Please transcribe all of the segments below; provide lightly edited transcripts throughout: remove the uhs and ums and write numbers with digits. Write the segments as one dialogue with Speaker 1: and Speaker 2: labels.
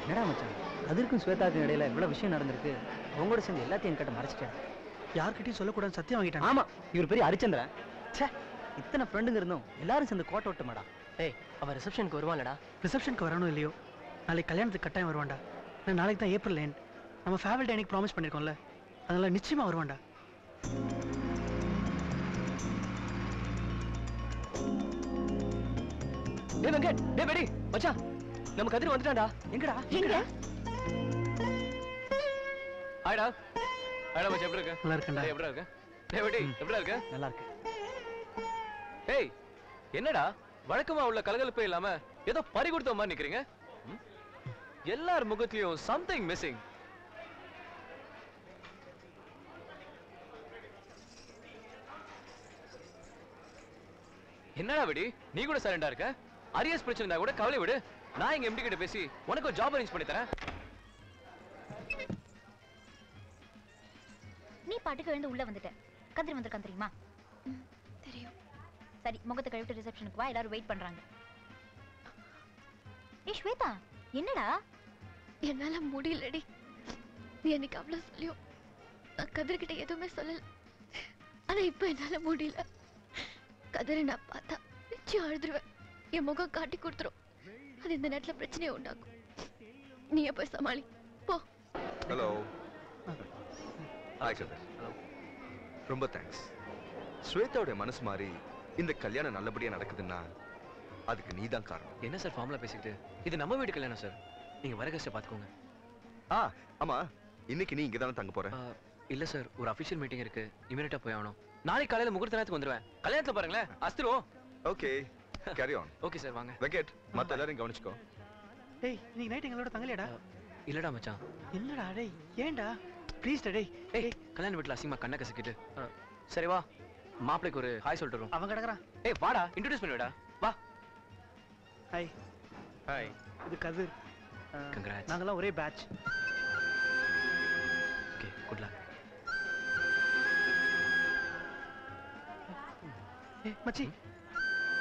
Speaker 1: என்னடா மச்சான், அதற்கும் ஸ்வேதாக்கும் இடையில இவ்வளவு விஷயம் நடந்திருக்கு. உங்களோட சேர்ந்து எல்லாத்தையும் என்கிட்ட மறைச்சிட்டேன்.
Speaker 2: யார்கிட்டயும் சொல்லக்கூடாது சத்தியம் வாங்கிட்டான்.
Speaker 1: ஆமா, இவர் பெரிய ஹரிச்சந்திரன். ச்சே, இத்தனை ஃப்ரெண்டுங்க இருந்தோம் எல்லாரும் சேர்ந்து கோட்டை விட்டுமாடா.
Speaker 3: டேய், அவன் ரிசப்ஷனுக்கு வருவான்லடா.
Speaker 2: ரிசப்ஷனுக்கு வரணும் இல்லையோ, நாளைக்கு கல்யாணத்துக்கு கட்டாயம் வருவான்டா. நான் நாளைக்கு தான் ஏப்ரல் எண்ட். நம்ம ஃபேவல் டே அன்னைக்கு ப்ராமிஸ் பண்ணியிருக்கோம்ல, அதனால நிச்சயமா வருவான்டா.
Speaker 3: டேய் வெங்கட், டேய் பெடி மச்சான், நம்ம கதிர் வந்துட்டான்டா.
Speaker 1: எங்கடா
Speaker 4: எங்க?
Speaker 3: ஹாய்டா. ஹாய்டா மச்சான், எப்படி இருக்க?
Speaker 2: நல்லா இருக்கேன்டா.
Speaker 3: டேய் எப்படி இருக்க? டேய் பெடி எப்படி இருக்க?
Speaker 1: நல்லா இருக்கு.
Speaker 3: டேய் என்னடா வழக்கமா உள்ள கலகலப்பே இல்லாம ஏதோ பறி கொடுத்த மாதிரி நிக்கிறீங்க? எல்லார் முகத்திலயும் சம்திங் மிஸ்ஸிங். என்னடா வெடி, நீ கூட சைலண்டா இருக்க? அரியர்ஸ் பிரச்சனை இருந்தா கூட கவலை விடு. நான் எங்க எம்டி கிட்ட பேசி உனக்கு ஒரு ஜாப் அரேஞ்ச் பண்ணி தரேன்.
Speaker 4: நீ பாட்டுக்கு எழுந்து உள்ள வந்துட்ட. கதிர் வந்திருக்கான் தெரியுமா?
Speaker 5: தெரியும்.
Speaker 4: சரி, முகத்தை கழுவிட்டு ரிசப்ஷனுக்கு வா, எல்லாரும் வெயிட் பண்றாங்க. ஏய் ஸ்வேதா, என்னடா?
Speaker 5: என்னால முடியலடி. நீ எனக்கு அவ்வளவு சொல்லியும் நான் கதிர்கிட்ட எதுவுமே சொல்லல. ஆனா இப்ப என்னால முடியல. கதிரை நான் பார்த்தா நிச்சயம் அழுதுருவேன். என் முகம் காட்டி கொடுத்துரும். அது இந்த நேரத்துல பிரச்சனையை உண்டாக்கும். நீ போய் சமாளி போ.
Speaker 6: ஹலோ. ஹாய் கதிர். ரொம்ப தேங்க்ஸ். ஸ்வேதாவுடைய மனசு மாறி இந்த கல்யாணம் நல்லபடியா நடக்குதுன்னா அதுக்கு நீ தான் காரணம்.
Speaker 3: என்ன சார் ஃபார்முலா பேசிக்கிட்டு? இது நம்ம வீடு கல்யாணம் சார். நீங்க வர கஷ்டம் பாத்துக்கோங்க.
Speaker 6: ஆமா, இன்னைக்கு நீ இங்க தானே தங்க போற?
Speaker 3: இல்ல சார், ஒரு அபிஷியல் மீட்டிங் இருக்கு, இமிடியேட்டா போய் ஆகணும். நாளைக்கு காலையில முகூர்த்த நேரத்துக்கு வந்துருவேன். கல்யாணத்துல பாருங்களேன், அஸ்திரம்.
Speaker 6: Okay, carry on.
Speaker 3: Okay sir, வாங்க.
Speaker 6: வெங்கட், மத்த எல்லாரையும் கவனிச்சுக்கோ.
Speaker 2: டேய், இன்னைக்கு நைட் எங்களோட தங்கலையாடா?
Speaker 3: இல்லடா மச்சான்.
Speaker 2: என்னடா டேய், ஏன்டா? ப்ளீஸ் டேய்.
Speaker 3: ஏய், கல்யாண வீட்டுல அசிங்கமா கண்ணை கசக்கிட்டு. சரி வா, மாப்பிளைக்கு ஒரு ஹாய் சொல்லிட்டு வரோம்.
Speaker 2: அவன் கிடக்குறான்.
Speaker 3: ஏய் வாடா, இன்ட்ரோடியூஸ் பண்ணிவிடா. வா.
Speaker 2: ஹாய்.
Speaker 6: ஹாய்.
Speaker 2: இது கதிர்.
Speaker 3: கங்க்ராட்ஸ்.
Speaker 2: நாங்கெல்லாம் ஒரே பேட்ச்.
Speaker 3: Okay, good luck.
Speaker 2: ஏய் மச்சி,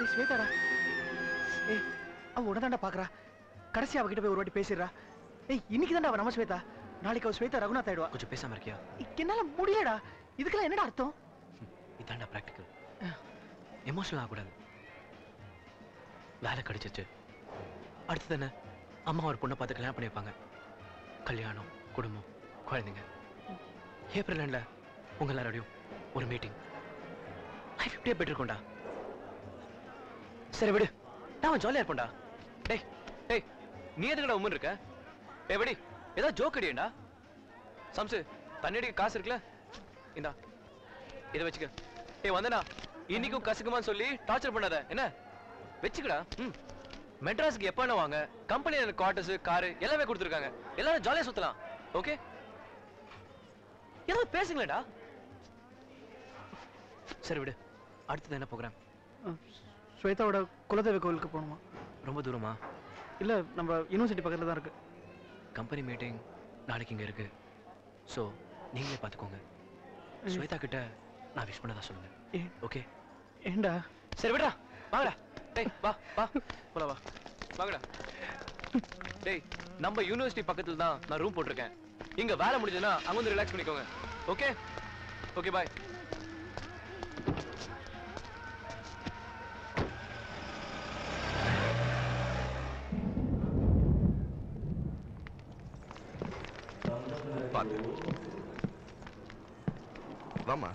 Speaker 2: ஏய் ஸ்வேதாடா. ஏய் அவ உடனே பாக்குறா. கடைசி அவகிட்ட போய் ஒரு வாட்டி பேசிடுறா. ஏய் இன்னைக்கு தான்டா அவ நம்ம ஸ்வேதா. நாளைக்கு அவ ஸ்வேதா ரகுநாத் ஆயிடுவா.
Speaker 3: கொஞ்சம் பேசாம இருக்கியா?
Speaker 2: என்னால முடியலடா. இதுக்கெல்லாம் என்னடா அர்த்தம்?
Speaker 3: இதாண்டா பிராக்டிக்கல். எமோஷனல் ஆகக்கூடாது. வேலை கிடைச்சிச்சு, அடுத்தது என்ன? அம்மா ஒரு பொண்ணை பார்த்து கல்யாணம் பண்ணி வைப்பாங்க. கல்யாணம், குடும்பம், குழந்தைங்க. ஏப்ரல் எண்ட்ல உங்க எல்லாரோடையும் ஒரு மீட்டிங். லைஃப் இப்படியே போயிட்டு இருக்கோம்டா. சரி விடு, நான் ஜாலியா இருப்பேன்டா. டேய் டேய், நீ எதுக்குடா உம்மன் இருக்க? ஏய் வெடி, ஏதோ ஜோக் அடியேண்டா. சம்சு, தண்ணி அடிக்க காசு இருக்குல்ல, இந்தா இதை வச்சுக்க. ஏய் வந்தனா, இன்னைக்கும் கசுக்குமான்னு சொல்லி டார்ச்சர் பண்ணாத என்ன? வச்சுக்கடா. மெட்ராஸ்க்கு எப்ப என்ன வாங்க, கம்பெனி எனக்கு குவார்டர்ஸ், காரு எல்லாமே கொடுத்துருக்காங்க. எல்லாரும் ஜாலியா சுத்தலாம். ஓகே, ஏதாவது பேசுங்களேடா. சரி விடு, அடுத்தது என்ன ப்ரோக்ராம்?
Speaker 2: ஸ்வேதாவோட குலதெய்வ கோவிலுக்கு போகணுமா?
Speaker 3: ரொம்ப தூரமா?
Speaker 2: இல்ல, நம்ம யூனிவர்சிட்டி பக்கத்துல தான் இருக்கு.
Speaker 3: கம்பெனி மீட்டிங் நாளைக்கு இங்க இருக்கு. ஸோ நீங்களே பார்த்துக்கோங்க. ஸ்வேதா கிட்ட நான் விஷ் பண்ணதா சொல்லுங்க. ஓகே?
Speaker 2: ஏண்டா?
Speaker 3: சரி விடுடா, வாங்கடா. டேய் வா வா, போல வா, வாங்கடா. டேய், நம்ம யூனிவர்சிட்டி பக்கத்துல தான் நான் ரூம் போட்டிருக்கேன். இங்க வேலை முடிஞ்சதுன்னா அங்க வந்து ரிலாக்ஸ் பண்ணிக்கோங்க. ஓகே ஓகே, பாய்.
Speaker 6: பாத்து வாமா.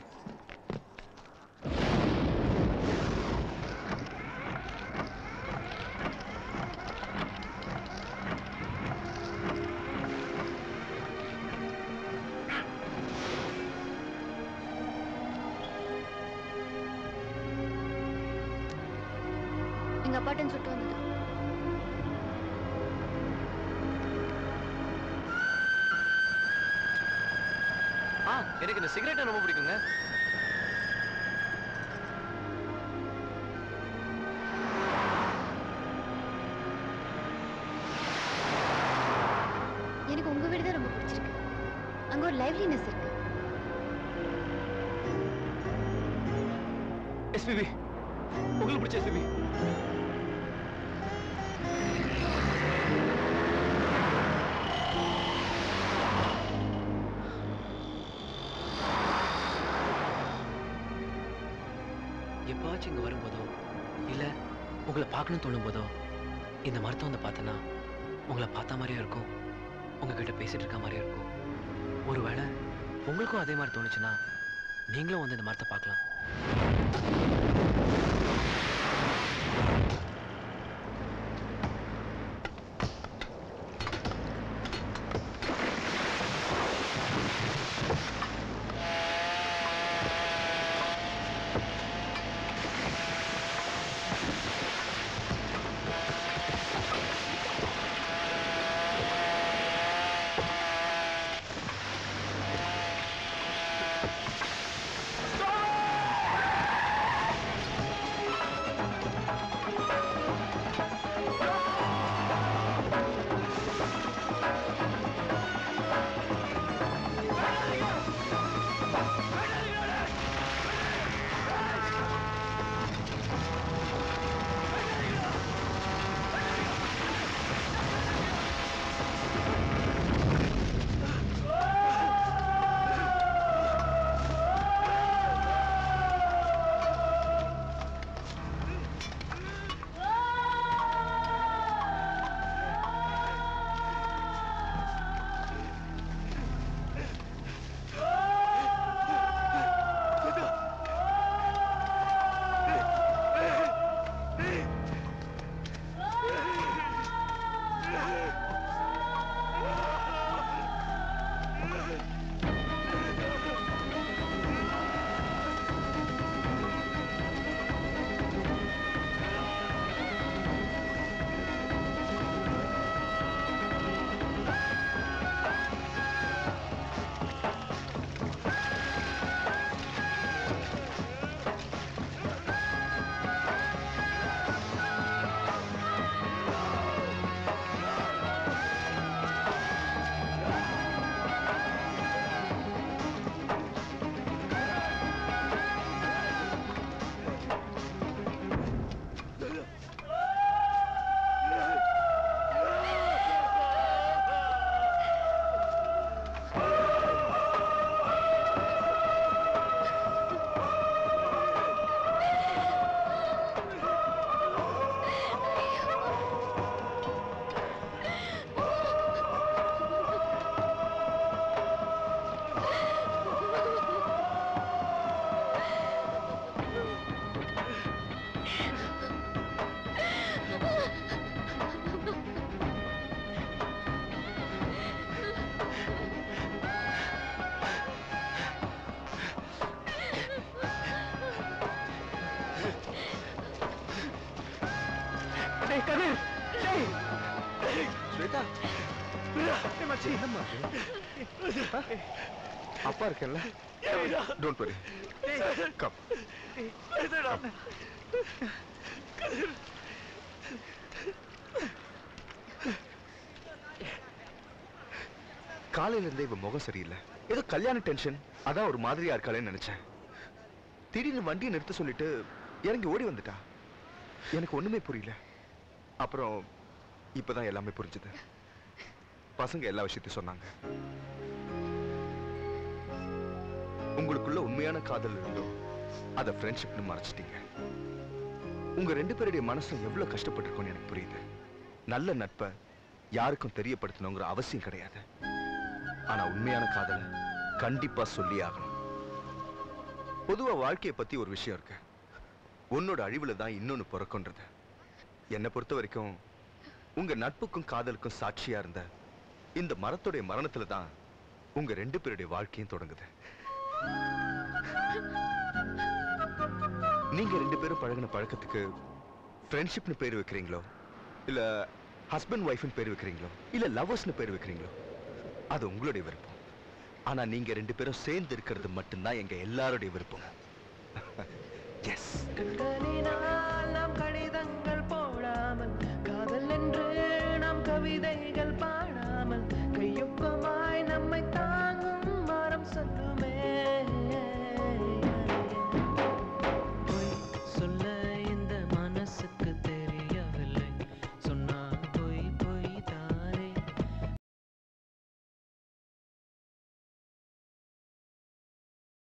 Speaker 5: எங்க அப்பாட்டன் சுட்டு வந்தது.
Speaker 3: எனக்கு இந்த சிகரெட் ரொம்ப பிடிக்குங்க.
Speaker 5: எனக்கு உங்க வீடு தான் ரொம்ப பிடிச்சிருக்கு. அங்க ஒரு லைவ்லினஸ் இருக்கு.
Speaker 3: எஸ்பிபி, உங்களுக்கு பிடிச்ச எஸ்பிபி? எப்பவாச்சும் இங்க வரும்போதோ இல்ல உங்களை பார்க்கணும்னு தோணும் போதோ இந்த மரத்தை வந்து பார்த்தேன்னா உங்களை பார்த்த மாதிரியும் இருக்கும், உங்ககிட்ட பேசிட்டு இருக்க மாதிரியும் இருக்கும். ஒருவேளை உங்களுக்கும் அதே மாதிரி தோணுச்சுன்னா நீங்களும் வந்து இந்த மரத்தை பார்க்கலாம்.
Speaker 6: ஸ்வேதா, அப்பா இருக்கேன்ல, டோன்ட் வரி, கம். காலையில இருந்தே இவ முகம் சரியில்லை, ஏதோ கல்யாண டென்ஷன், அதான் ஒரு மாதிரியா இருக்காளேன்னு நினைச்சேன். திடீர்னு வண்டியை நிறுத்த சொல்லிட்டு இறங்கி ஓடி வந்துட்டா. எனக்கு ஒண்ணுமே புரியல. அப்புறம் இப்பதான் எல்லாமே புரிஞ்சுது. பசங்க எல்லா விஷயத்தையும் சொன்னாங்க. உங்களுக்குள்ள உண்மையான காதல் இருந்தோம், அத ஃப்ரெண்ட்ஷிப்னு மறைச்சிட்டீங்க. உங்க ரெண்டு பேருடைய மனசுல எவ்வளவு கஷ்டப்பட்டிருக்கோன்னு எனக்கு புரியுது. நல்ல நட்பை யாருக்கும் தெரியப்படுத்தணுங்கிற அவசியம் கிடையாது. ஆனா உண்மையான காதலை கண்டிப்பா சொல்லி ஆகணும். பொதுவா வாழ்க்கையை பத்தி ஒரு விஷயம் இருக்கு, உன்னோட அழிவுல தான் இன்னொன்னு பிறக்கும்ன்றது. என்னை பொறுத்த வரைக்கும் உங்க நட்புக்கும் காதலுக்கும் சாட்சியா இருந்த இந்த மரத்துடைய மரணத்துல தான் உங்க ரெண்டு பேருடைய வாழ்க்கையும் தொடங்குது. நீங்க ரெண்டு பேரும் பழகின பழக்கத்துக்கு ஃப்ரெண்ட்ஷிப்னு பேர் வைக்கிறீங்களோ, இல்ல ஹஸ்பண்ட் ஒய்ஃப்னு பேர் வைக்கிறீங்களோ, இல்ல லவர்ஸ்னு பேர் வைக்கிறீங்களோ, அது உங்களுடைய விருப்பம். ஆனா நீங்க ரெண்டு பேரும் சேர்ந்து இருக்கிறது மட்டும்தான் எங்க எல்லாருடைய விருப்பம். எஸ்.
Speaker 7: நாம் கடிதங்கள் போடாமல், காதல் என்று நாம் கவிதைகள் பாடாமல், கையொப்பமாய் நம்மை